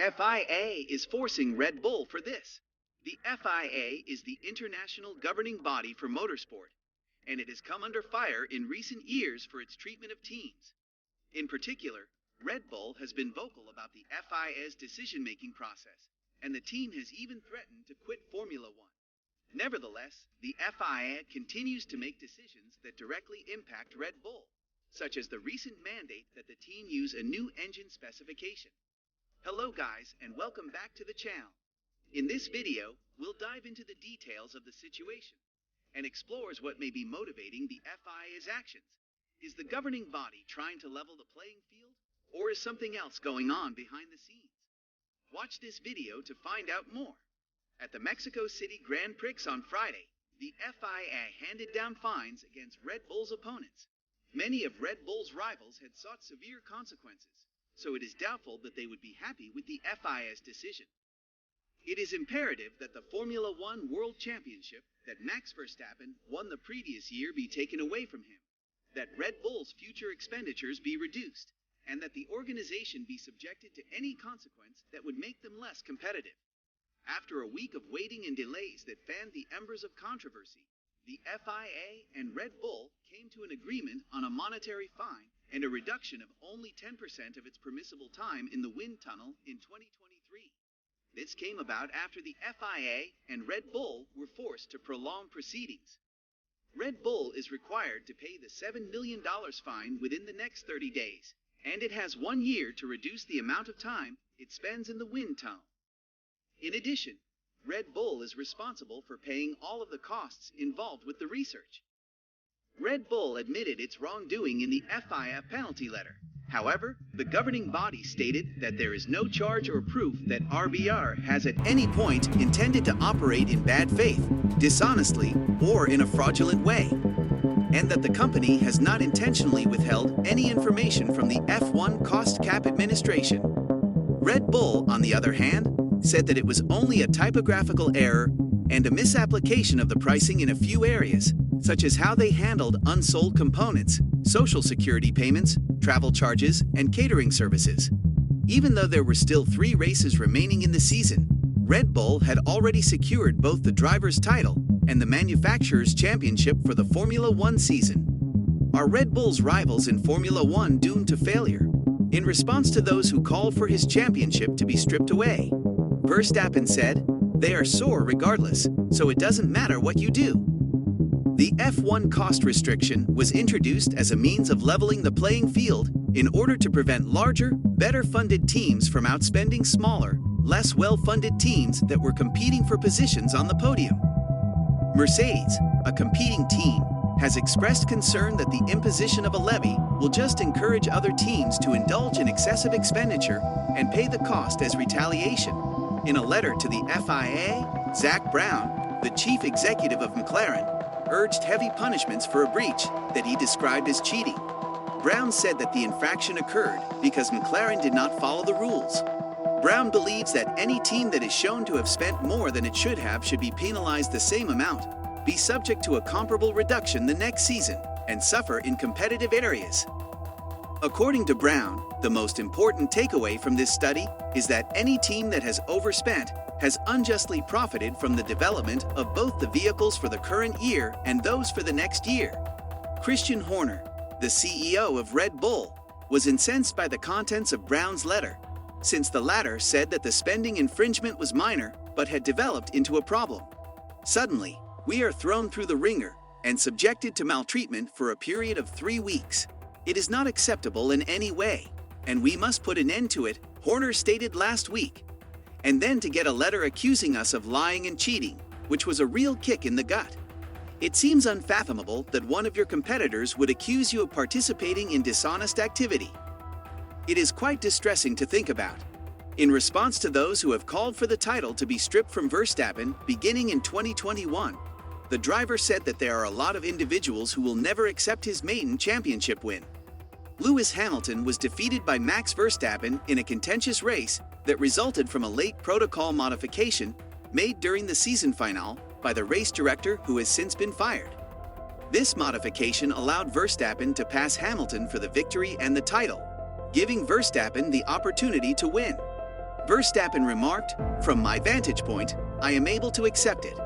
FIA is forcing Red Bull for this. The FIA is the international governing body for motorsport, and it has come under fire in recent years for its treatment of teams. In particular, Red Bull has been vocal about the FIA's decision-making process, and the team has even threatened to quit Formula One. Nevertheless, the FIA continues to make decisions that directly impact Red Bull, such as the recent mandate that the team use a new engine specification. Hello guys, and welcome back to the channel. In this video, we'll dive into the details of the situation and explores what may be motivating the FIA's actions. Is the governing body trying to level the playing field, or is something else going on behind the scenes? Watch this video to find out more. At the Mexico City Grand Prix on Friday, the FIA handed down fines against Red Bull's opponents. Many of Red Bull's rivals had sought severe consequences, so it is doubtful that they would be happy with the FIA's decision. It is imperative that the Formula One World Championship that Max Verstappen won the previous year be taken away from him, that Red Bull's future expenditures be reduced, and that the organization be subjected to any consequence that would make them less competitive. After a week of waiting and delays that fanned the embers of controversy, the FIA and Red Bull came to an agreement on a monetary fine and a reduction of only 10% of its permissible time in the wind tunnel in 2023. This came about after the FIA and Red Bull were forced to prolong proceedings. Red Bull is required to pay the $7 million fine within the next 30 days, and it has 1 year to reduce the amount of time it spends in the wind tunnel. In addition, Red Bull is responsible for paying all of the costs involved with the research. Red Bull admitted its wrongdoing in the FIA penalty letter. However, the governing body stated that there is no charge or proof that RBR has at any point intended to operate in bad faith, dishonestly, or in a fraudulent way, and that the company has not intentionally withheld any information from the F1 Cost Cap Administration. Red Bull, on the other hand, said that it was only a typographical error and a misapplication of the pricing in a few areas, such as how they handled unsold components, social security payments, travel charges, and catering services. Even though there were still 3 races remaining in the season, Red Bull had already secured both the driver's title and the manufacturer's championship for the Formula One season. Are Red Bull's rivals in Formula One doomed to failure? In response to those who called for his championship to be stripped away, Verstappen said, "They are sore regardless, so it doesn't matter what you do." The F1 cost restriction was introduced as a means of leveling the playing field in order to prevent larger, better-funded teams from outspending smaller, less well-funded teams that were competing for positions on the podium. Mercedes, a competing team, has expressed concern that the imposition of a levy will just encourage other teams to indulge in excessive expenditure and pay the cost as retaliation. In a letter to the FIA, Zak Brown, the chief executive of McLaren, urged heavy punishments for a breach that he described as cheating. Brown said that the infraction occurred because McLaren did not follow the rules. Brown believes that any team that is shown to have spent more than it should have should be penalized the same amount, be subject to a comparable reduction the next season, and suffer in competitive areas. According to Brown, the most important takeaway from this study is that any team that has overspent has unjustly profited from the development of both the vehicles for the current year and those for the next year. Christian Horner, the CEO of Red Bull, was incensed by the contents of Brown's letter, since the latter said that the spending infringement was minor but had developed into a problem. Suddenly, we are thrown through the ringer and subjected to maltreatment for a period of 3 weeks. It is not acceptable in any way, and we must put an end to it, Horner stated last week. And then to get a letter accusing us of lying and cheating, which was a real kick in the gut. It seems unfathomable that one of your competitors would accuse you of participating in dishonest activity. It is quite distressing to think about. In response to those who have called for the title to be stripped from Verstappen beginning in 2021, the driver said that there are a lot of individuals who will never accept his maiden championship win. Lewis Hamilton was defeated by Max Verstappen in a contentious race that resulted from a late protocol modification made during the season finale by the race director who has since been fired. This modification allowed Verstappen to pass Hamilton for the victory and the title, giving Verstappen the opportunity to win. Verstappen remarked, "From my vantage point, I am able to accept it.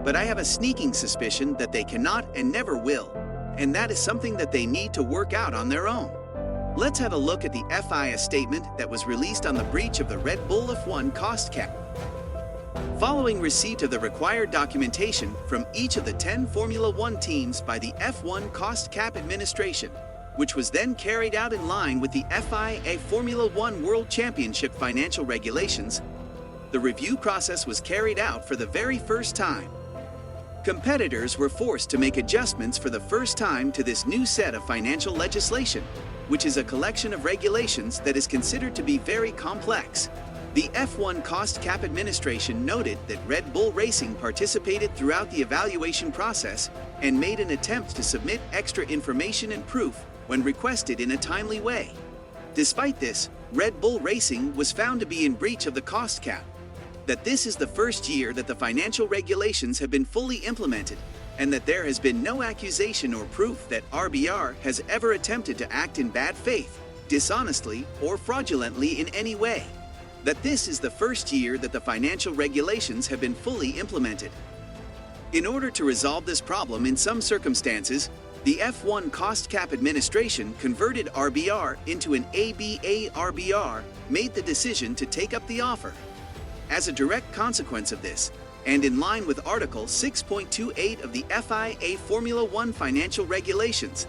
But I have a sneaking suspicion that they cannot and never will, and that is something that they need to work out on their own." Let's have a look at the FIA statement that was released on the breach of the Red Bull F1 cost cap. Following receipt of the required documentation from each of the 10 Formula One teams by the F1 Cost Cap Administration, which was then carried out in line with the FIA Formula One World Championship financial regulations, the review process was carried out for the very first time. Competitors were forced to make adjustments for the first time to this new set of financial legislation, which is a collection of regulations that is considered to be very complex. The F1 Cost Cap Administration noted that Red Bull Racing participated throughout the evaluation process and made an attempt to submit extra information and proof when requested in a timely way. Despite this, Red Bull Racing was found to be in breach of the cost cap. That this is the first year that the financial regulations have been fully implemented, and that there has been no accusation or proof that RBR has ever attempted to act in bad faith, dishonestly, or fraudulently in any way. That this is the first year that the financial regulations have been fully implemented. In order to resolve this problem in some circumstances, the F1 Cost Cap Administration converted RBR into an ABA RBR, made the decision to take up the offer. As a direct consequence of this, and in line with Article 6.28 of the FIA Formula One financial regulations,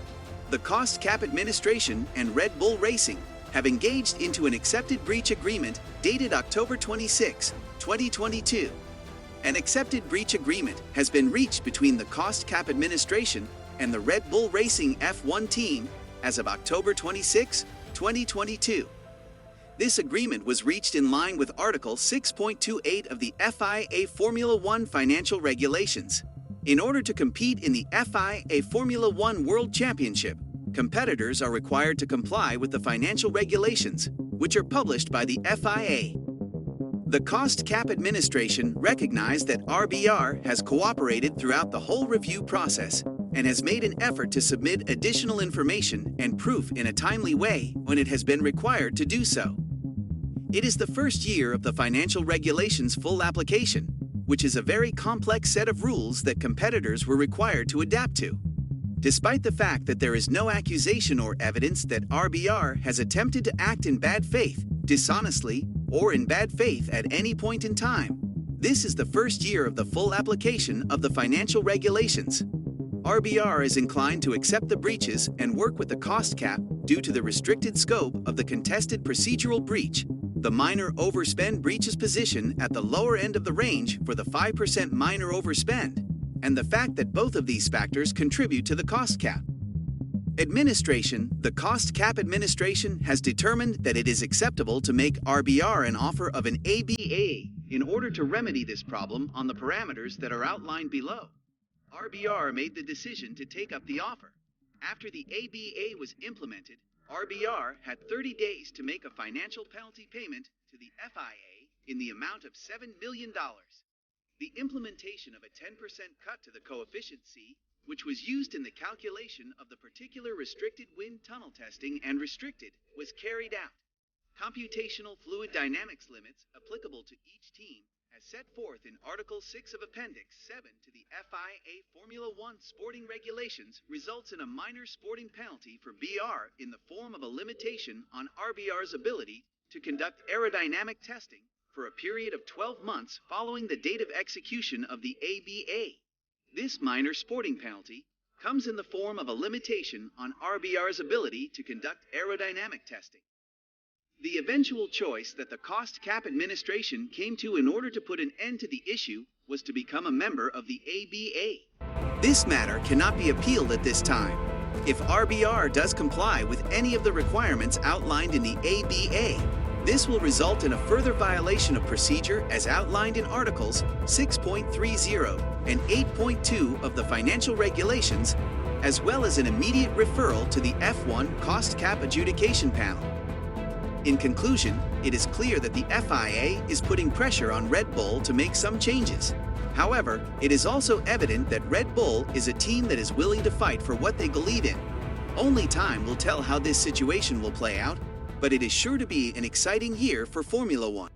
the Cost Cap Administration and Red Bull Racing have engaged into an accepted breach agreement dated October 26, 2022. An accepted breach agreement has been reached between the Cost Cap Administration and the Red Bull Racing F1 team as of October 26, 2022. This agreement was reached in line with Article 6.28 of the FIA Formula One financial regulations. In order to compete in the FIA Formula One World Championship, competitors are required to comply with the financial regulations, which are published by the FIA. The Cost Cap Administration recognized that RBR has cooperated throughout the whole review process and has made an effort to submit additional information and proof in a timely way when it has been required to do so. It is the first year of the financial regulations' full application, which is a very complex set of rules that competitors were required to adapt to. Despite the fact that there is no accusation or evidence that RBR has attempted to act in bad faith, dishonestly, or in bad faith at any point in time, this is the first year of the full application of the financial regulations. RBR is inclined to accept the breaches and work with the cost cap due to the restricted scope of the contested procedural breach, the minor overspend breaches position at the lower end of the range for the 5% minor overspend, and the fact that both of these factors contribute to the cost cap. The Cost Cap Administration has determined that it is acceptable to make RBR an offer of an ABA in order to remedy this problem on the parameters that are outlined below. RBR made the decision to take up the offer. After the ABA was implemented, RBR had 30 days to make a financial penalty payment to the FIA in the amount of $7 million. The implementation of a 10% cut to the coefficient C, which was used in the calculation of the particular restricted wind tunnel testing and restricted, was carried out. Computational fluid dynamics limits applicable to each team, as set forth in Article 6 of Appendix 7 to the FIA Formula One sporting regulations, results in a minor sporting penalty for BR in the form of a limitation on RBR's ability to conduct aerodynamic testing for a period of 12 months following the date of execution of the ABA. This minor sporting penalty comes in the form of a limitation on RBR's ability to conduct aerodynamic testing. The eventual choice that the Cost Cap Administration came to in order to put an end to the issue was to become a member of the ABA. This matter cannot be appealed at this time. If RBR does comply with any of the requirements outlined in the ABA, this will result in a further violation of procedure as outlined in Articles 6.30 and 8.2 of the financial regulations, as well as an immediate referral to the F1 Cost Cap Adjudication Panel. In conclusion, it is clear that the FIA is putting pressure on Red Bull to make some changes. However, it is also evident that Red Bull is a team that is willing to fight for what they believe in. Only time will tell how this situation will play out, but it is sure to be an exciting year for Formula One.